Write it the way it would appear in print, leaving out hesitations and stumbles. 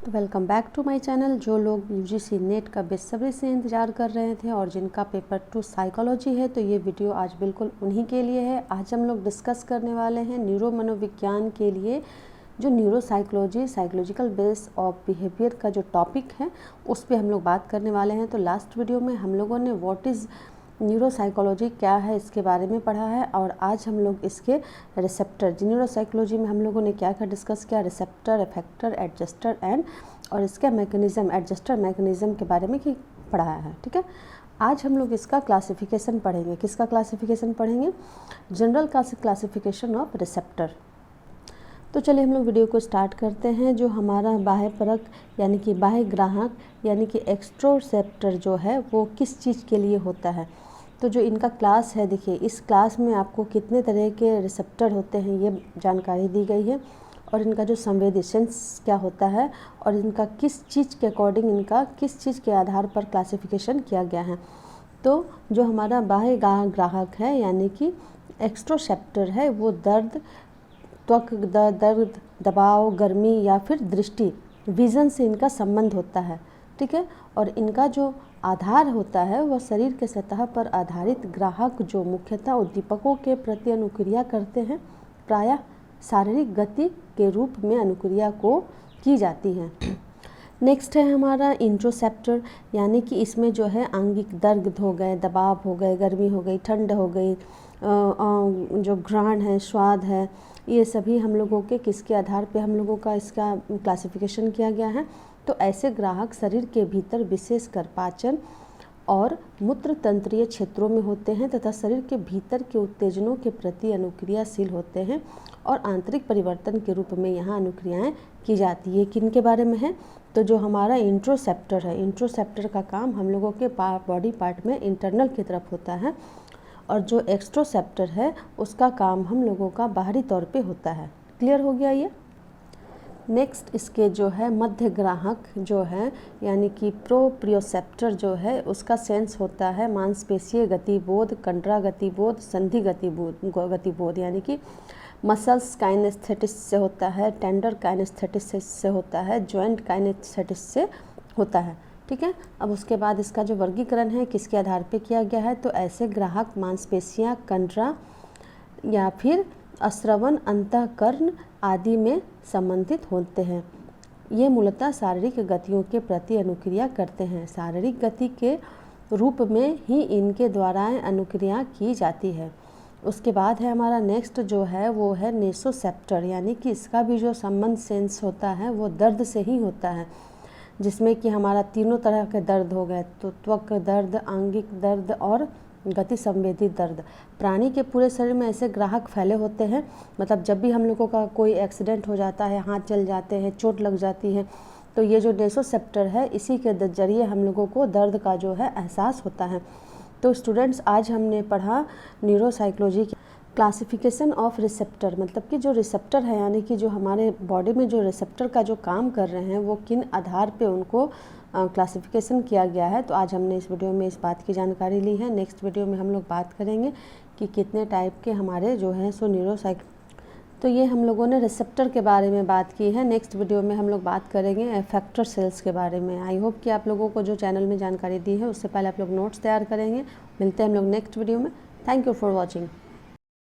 Welcome back to my channel. जो लोग UGC net का बेसब्री से इंतज़ार कर रहे थे और जिनका पेपर 2 साइकोलॉजी है, तो ये वीडियो आज बिल्कुल उन्हीं के लिए है। आज हम लोग डिस्कस करने वाले हैं न्यूरो मनोविज्ञान के लिए जो neuro psychology psychological base of behaviour का जो टॉपिक है उस पर हम लोग बात करने वाले हैं। तो लास्ट वीडियो में हम लोगों ने व्हाट इज़ न्यूरो साइकोलॉजी क्या है इसके बारे में पढ़ा है, और आज हम लोग इसके रिसेप्टर न्यूरो साइकोलॉजी में हम लोगों ने क्या क्या डिस्कस किया, रिसेप्टर, इफेक्टर, एडजस्टर एंड और इसका मैकेनिज़्म, एडजस्टर मैकेनिज़्म के बारे में पढ़ाया है। ठीक है, आज हम लोग इसका क्लासिफिकेशन पढ़ेंगे। किसका क्लासिफिकेशन पढ़ेंगे? General classification of receptor. तो चलिए हम लोग वीडियो को स्टार्ट करते हैं। जो हमारा बाह्य परक यानी कि बाह्य ग्राहक यानी कि एक्सट्रोसेप्टर जो है वो किस चीज़ के लिए होता है, तो जो इनका क्लास है, देखिए इस क्लास में आपको कितने तरह के रिसेप्टर होते हैं ये जानकारी दी गई है, और इनका जो संवेदनशील क्या होता है और इनका किस चीज़ के अकॉर्डिंग, इनका किस चीज़ के आधार पर क्लासिफिकेशन किया गया है। तो जो हमारा बाह्य ग्राहक है यानी कि एक्सट्रोसेप्टर है वो दर्द, त्वक दर्द, दबाव, गर्मी या फिर दृष्टि, विज़न से इनका संबंध होता है। ठीक है, और इनका जो आधार होता है वह शरीर के सतह पर आधारित ग्राहक जो मुख्यतः उद्दीपकों के प्रति अनुक्रिया करते हैं, प्रायः शारीरिक गति के रूप में अनुक्रिया को की जाती है। नेक्स्ट है हमारा इंट्रोसेप्टर, यानी कि इसमें जो है आंगिक दर्द हो गए, दबाव हो गए, गर्मी हो गई, ठंड हो गई, जो घ्राण है, स्वाद है, ये सभी हम लोगों के किसके आधार पे हम लोगों का इसका क्लासिफिकेशन किया गया है। तो ऐसे ग्राहक शरीर के भीतर विशेषकर पाचन और मूत्र तंत्रीय क्षेत्रों में होते हैं तथा शरीर के भीतर के उत्तेजनों के प्रति अनुक्रियाशील होते हैं और आंतरिक परिवर्तन के रूप में यहाँ अनुक्रियाएं की जाती है। किन के बारे में है? तो जो हमारा इंट्रोसेप्टर है, इंट्रोसेप्टर का काम हम लोगों के बॉडी पार्ट में इंटरनल की तरफ होता है, और जो एक्सट्रोसेप्टर है उसका काम हम लोगों का बाहरी तौर पे होता है। क्लियर हो गया ये? नेक्स्ट इसके जो है मध्य ग्राहक जो है यानी कि प्रोप्रियोसेप्टर जो है उसका सेंस होता है मांसपेशीय गतिबोध, कंडरा गतिबोध, संधि गतिबोध यानी कि मसल्स काइनेस्थेटिस से होता है, टेंडर काइनेस्थेटिस से होता है, जॉइंट काइनेस्थेटिस से होता है। ठीक है, अब उसके बाद इसका जो वर्गीकरण है किसके आधार पे किया गया है, तो ऐसे ग्राहक मांसपेशियाँ, कंडरा या फिर अश्रवण अंतःकरण आदि में संबंधित होते हैं। ये मूलतः शारीरिक गतियों के प्रति अनुक्रिया करते हैं। शारीरिक गति के रूप में ही इनके द्वारा अनुक्रिया की जाती है। उसके बाद है हमारा नेक्स्ट जो है वो है नेसोसेप्टर, यानी कि इसका भी जो संबंध सेंस होता है वो दर्द से ही होता है, जिसमें कि हमारा तीनों तरह के दर्द हो गए, तो त्वक दर्द, आंगिक दर्द और गति संवेदी दर्द। प्राणी के पूरे शरीर में ऐसे ग्राहक फैले होते हैं, मतलब जब भी हम लोगों का कोई एक्सीडेंट हो जाता है, हाथ जल जाते हैं, चोट लग जाती है, तो ये जो नेसोसेप्टर है इसी के जरिए हम लोगों को दर्द का जो है एहसास होता है। तो स्टूडेंट्स आज हमने पढ़ा न्यूरो साइकोलॉजी की क्लासिफिकेशन ऑफ रिसेप्टर, मतलब कि जो रिसेप्टर है यानी कि जो हमारे बॉडी में जो रिसेप्टर का जो काम कर रहे हैं वो किन आधार पे उनको क्लासिफिकेशन किया गया है। तो आज हमने इस वीडियो में इस बात की जानकारी ली है। नेक्स्ट वीडियो में हम लोग बात करेंगे कि कितने टाइप के हमारे जो हैं सो न्यूरो तो ये हम लोगों ने रिसेप्टर के बारे में बात की है। नेक्स्ट वीडियो में हम लोग बात करेंगे इफेक्टर सेल्स के बारे में। आई होप कि आप लोगों को जो चैनल में जानकारी दी है उससे पहले आप लोग नोट्स तैयार करेंगे। मिलते हैं हम लोग नेक्स्ट वीडियो में। Thank you for watching.